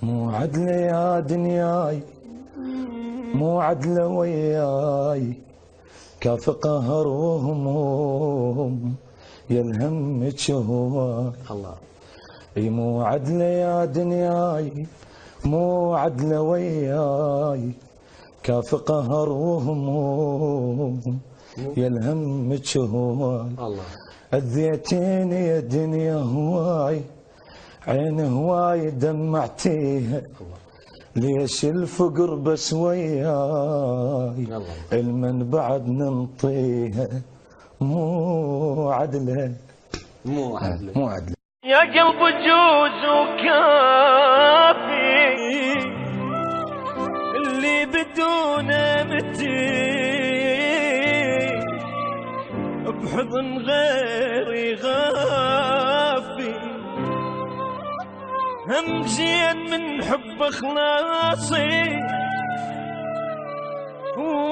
مو عدلة يا دنياي، مو عدلة وياي، كاف قهر وهموم يا الهم تشهواي. الله. اي مو عدلة يا دنياي، مو عدلة وياي، كاف قهر وهموم يا الهم تشهواي. الله. اذيتيني يا دنيا هواي، عين هواي دمعتيها، ليش الفقر بس وياي، المن بعد ننطيها. مو عدلة، مو عدلة، مو عدلة يا قلب جوز وكافي اللي بدونه متي، بحضن غيري غافي، هم زين من حب خلاصي،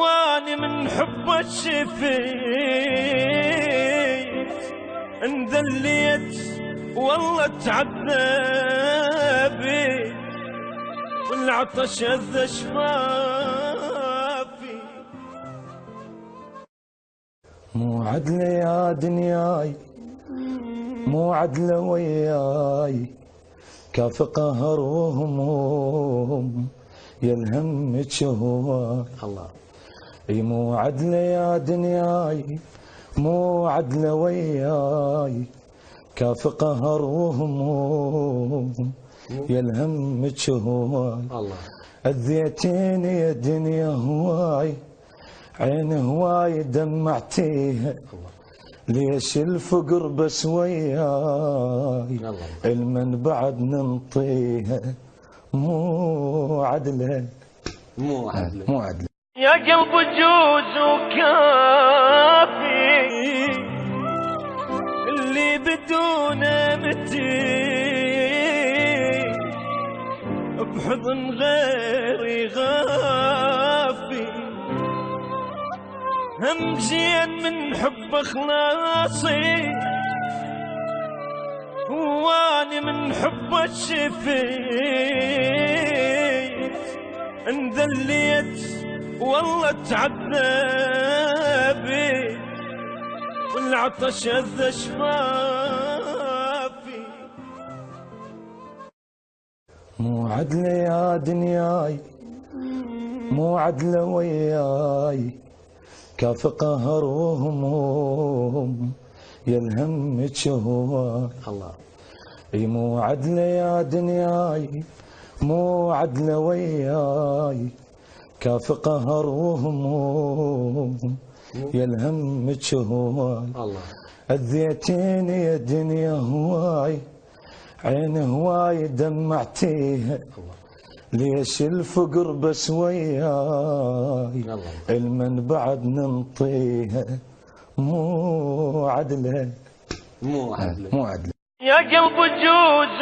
واني من حب الشفيت، انذليت والله تعذبي، والعطش اذى شفافي. مو عدلة يا دنياي، مو عدلة وياي، كاف قهر وهموم يا الهم تشهواي. الله. اي مو عدلة يا دنياي، مو عدلة وياي، كاف قهر وهموم يا الهم تشهواي. الله. اذيتيني يا دنيا هواي، عين هواي دمعتيها، ليش الفقر بس وياي، المن بعد ننطيها. مو عدلة، مو عدلة، مو عدلة يا قلب جوز وكافي اللي بدونه متي، بحضن غيري غافي، هم زين من حب خلاصي، واني من حب الشفيت، انذليت والله تعذبي، والعطش اذى شفافي. مو عدلة يا دنياي، مو عدلة وياي، كاف قهر وهموم يا الهم تشهواي. الله. اي مو عدلة يا دنياي، مو عدلة وياي، كاف قهر وهموم يا الهم تشهواي. الله. اذيتيني يا دنيا هواي، عين هواي دمعتيها، ليش الفقر بس وياي، المن بعد ننطيها. مو عدلة، مو عدلة، مو عدلة يا قلب جوز